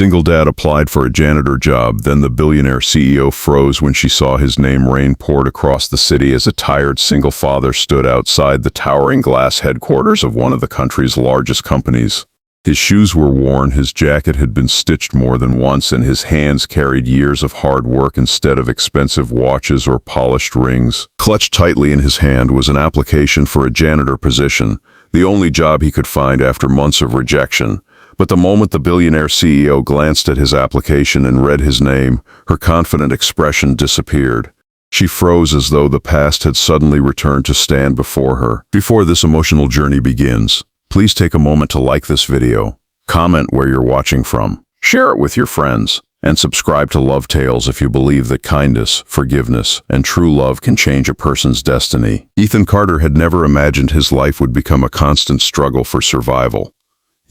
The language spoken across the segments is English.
Single dad applied for a janitor job, then the billionaire CEO froze when she saw his name. Rain poured across the city as a tired single father stood outside the towering glass headquarters of one of the country's largest companies. His shoes were worn, his jacket had been stitched more than once, and his hands carried years of hard work instead of expensive watches or polished rings. Clutched tightly in his hand was an application for a janitor position, the only job he could find after months of rejection. But the moment the billionaire CEO glanced at his application and read his name, her confident expression disappeared. She froze as though the past had suddenly returned to stand before her. Before this emotional journey begins, please take a moment to like this video, comment where you're watching from, share it with your friends, and subscribe to Love Tales if you believe that kindness, forgiveness, and true love can change a person's destiny. Ethan Carter had never imagined his life would become a constant struggle for survival.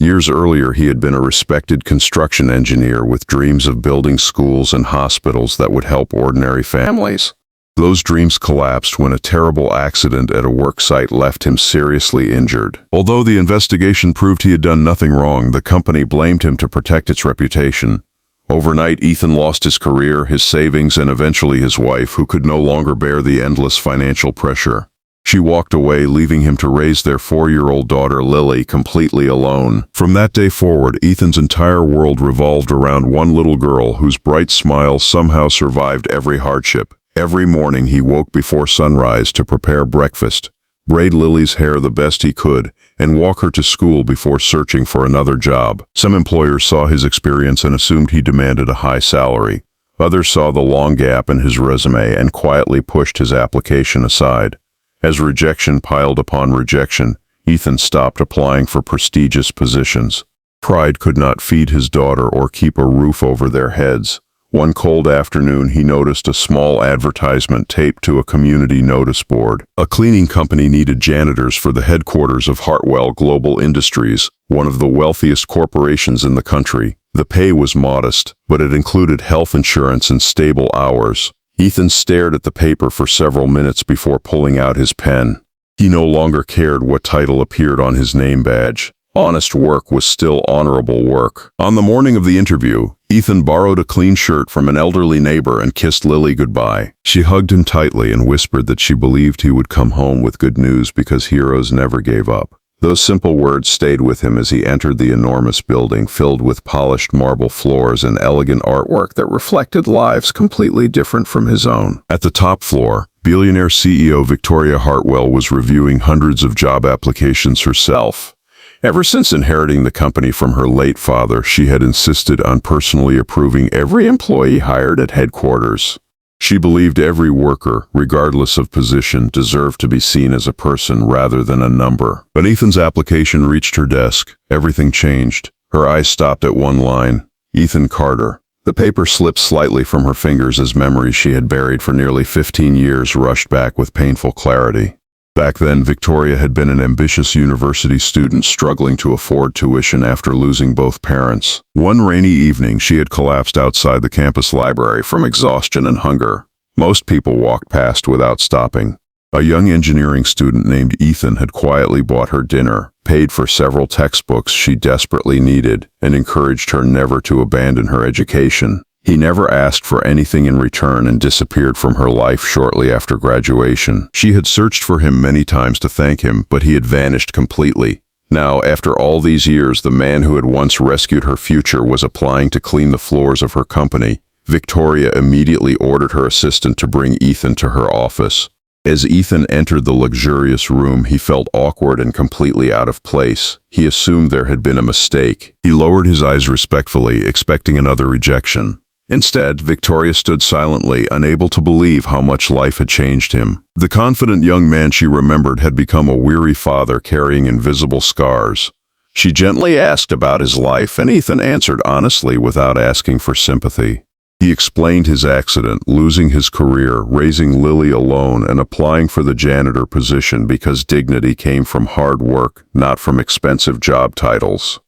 Years earlier, he had been a respected construction engineer with dreams of building schools and hospitals that would help ordinary families. Those dreams collapsed when a terrible accident at a work site left him seriously injured. Although the investigation proved he had done nothing wrong, the company blamed him to protect its reputation. Overnight, Ethan lost his career, his savings, and eventually his wife, who could no longer bear the endless financial pressure. She walked away, leaving him to raise their 4-year-old daughter Lily completely alone. From that day forward, Ethan's entire world revolved around one little girl whose bright smile somehow survived every hardship. Every morning he woke before sunrise to prepare breakfast, braid Lily's hair the best he could, and walk her to school before searching for another job. Some employers saw his experience and assumed he demanded a high salary. Others saw the long gap in his resume and quietly pushed his application aside. As rejection piled upon rejection, Ethan stopped applying for prestigious positions. Pride could not feed his daughter or keep a roof over their heads. One cold afternoon, he noticed a small advertisement taped to a community notice board. A cleaning company needed janitors for the headquarters of Hartwell Global Industries, one of the wealthiest corporations in the country. The pay was modest, but it included health insurance and stable hours. Ethan stared at the paper for several minutes before pulling out his pen. He no longer cared what title appeared on his name badge. Honest work was still honorable work. On the morning of the interview, Ethan borrowed a clean shirt from an elderly neighbor and kissed Lily goodbye. She hugged him tightly and whispered that she believed he would come home with good news because heroes never gave up. Those simple words stayed with him as he entered the enormous building filled with polished marble floors and elegant artwork that reflected lives completely different from his own. At the top floor, billionaire CEO Victoria Hartwell was reviewing hundreds of job applications herself. Ever since inheriting the company from her late father, she had insisted on personally approving every employee hired at headquarters. She believed every worker, regardless of position, deserved to be seen as a person rather than a number. When Ethan's application reached her desk, everything changed. Her eyes stopped at one line: Ethan Carter. The paper slipped slightly from her fingers as memories she had buried for nearly 15 years rushed back with painful clarity. Back then, Victoria had been an ambitious university student struggling to afford tuition after losing both parents. One rainy evening, she had collapsed outside the campus library from exhaustion and hunger. Most people walked past without stopping. A young engineering student named Ethan had quietly bought her dinner, paid for several textbooks she desperately needed, and encouraged her never to abandon her education. He never asked for anything in return and disappeared from her life shortly after graduation. She had searched for him many times to thank him, but he had vanished completely. Now, after all these years, the man who had once rescued her future was applying to clean the floors of her company. Victoria immediately ordered her assistant to bring Ethan to her office. As Ethan entered the luxurious room, he felt awkward and completely out of place. He assumed there had been a mistake. He lowered his eyes respectfully, expecting another rejection. Instead, Victoria stood silently, unable to believe how much life had changed him. The confident young man she remembered had become a weary father carrying invisible scars. She gently asked about his life, and Ethan answered honestly without asking for sympathy. He explained his accident, losing his career, raising Lily alone, and applying for the janitor position because dignity came from hard work, not from expensive job titles.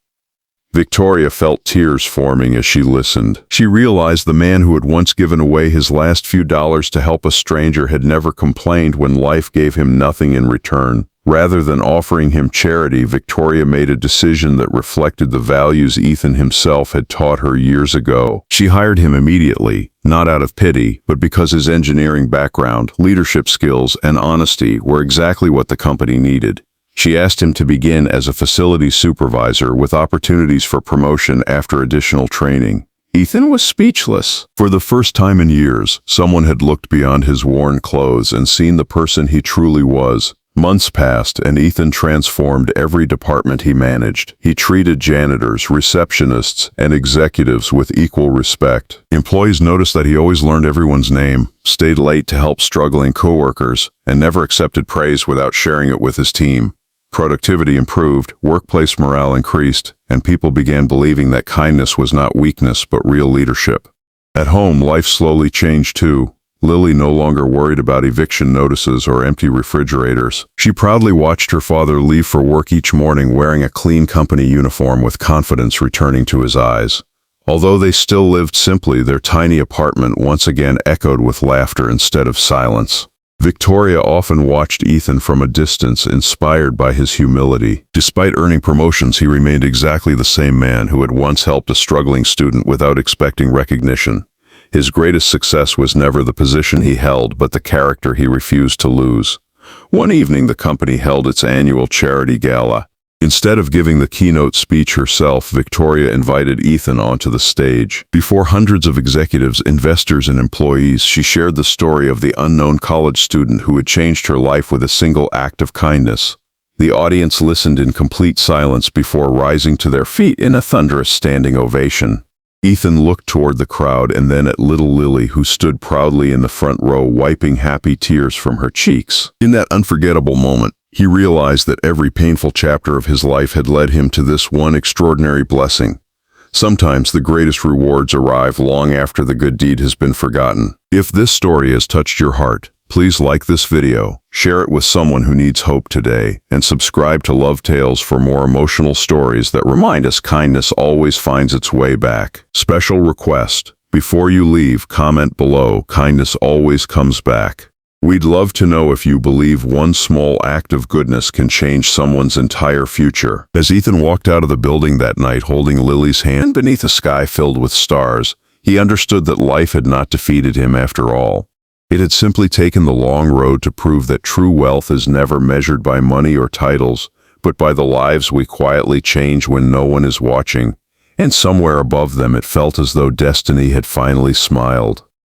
Victoria felt tears forming as she listened. She realized the man who had once given away his last few dollars to help a stranger had never complained when life gave him nothing in return. Rather than offering him charity, Victoria made a decision that reflected the values Ethan himself had taught her years ago. She hired him immediately, not out of pity, but because his engineering background, leadership skills, and honesty were exactly what the company needed. She asked him to begin as a facilities supervisor with opportunities for promotion after additional training. Ethan was speechless. For the first time in years, someone had looked beyond his worn clothes and seen the person he truly was. Months passed, and Ethan transformed every department he managed. He treated janitors, receptionists, and executives with equal respect. Employees noticed that he always learned everyone's name, stayed late to help struggling coworkers, and never accepted praise without sharing it with his team. Productivity improved, workplace morale increased, and people began believing that kindness was not weakness but real leadership. At home, life slowly changed too. Lily no longer worried about eviction notices or empty refrigerators. She proudly watched her father leave for work each morning wearing a clean company uniform with confidence returning to his eyes. Although they still lived simply, their tiny apartment once again echoed with laughter instead of silence. Victoria often watched Ethan from a distance, inspired by his humility. Despite earning promotions, he remained exactly the same man who had once helped a struggling student without expecting recognition. His greatest success was never the position he held, but the character he refused to lose. One evening, the company held its annual charity gala. Instead of giving the keynote speech herself, Victoria invited Ethan onto the stage. Before hundreds of executives, investors, and employees, she shared the story of the unknown college student who had changed her life with a single act of kindness. The audience listened in complete silence before rising to their feet in a thunderous standing ovation. Ethan looked toward the crowd and then at little Lily, who stood proudly in the front row, wiping happy tears from her cheeks. In that unforgettable moment, he realized that every painful chapter of his life had led him to this one extraordinary blessing. Sometimes the greatest rewards arrive long after the good deed has been forgotten. If this story has touched your heart, please like this video, share it with someone who needs hope today, and subscribe to Love Tales for more emotional stories that remind us kindness always finds its way back. Special request: before you leave, comment below, kindness always comes back. We'd love to know if you believe one small act of goodness can change someone's entire future. As Ethan walked out of the building that night holding Lily's hand beneath a sky filled with stars, he understood that life had not defeated him after all. It had simply taken the long road to prove that true wealth is never measured by money or titles, but by the lives we quietly change when no one is watching. And somewhere above them it felt as though destiny had finally smiled.